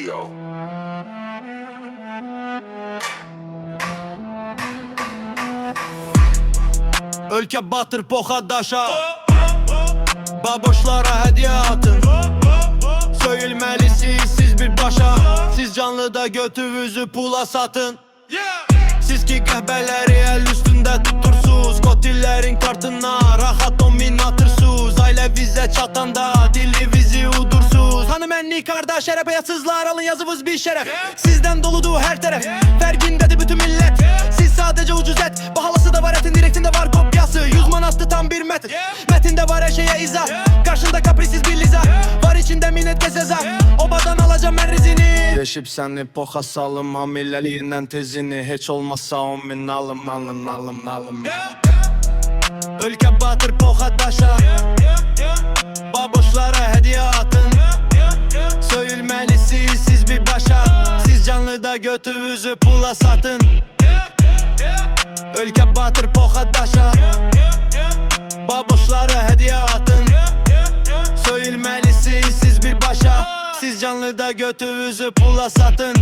Radio. Ülke batır poxa daşa, baboşlara hediye atın. Söyülməlisiniz siz bir başa, siz canlıda götünüzü pula satın. Siz ki qəhbələri el üstündə tutursunuz, qotillerin kartına rahat 10.000 atırsınız. Ailə vizə çatanda dili vizi udursuz. Hanım enli kardeş şeref hayasızlar, alın yazımız bir şeref. Sizden doludu her taraf, vergindedir bütün millet. Siz sadece ucuz et, bahalası da var etin, direktinde var kopyası. 100 manastı tam bir metin, metinde var her şeye izah. Karşında kaprisiz bir liza, var içinde minnet gezeza. Obadan alacağım ben rizini. Deşip seni poxa salım, amilleliğinden tezini. Heç olmazsa 10.000 alım. Ülke batır poxa daşa, baboşlara hediye atın. Söyülməlisiniz siz bir başa, siz canlıda götünüzü pula satın. Ülke batır poxa daşa, baboşlara hediye atın. Söyülməlisiniz siz bir başa, siz canlıda götünüzü pula satın.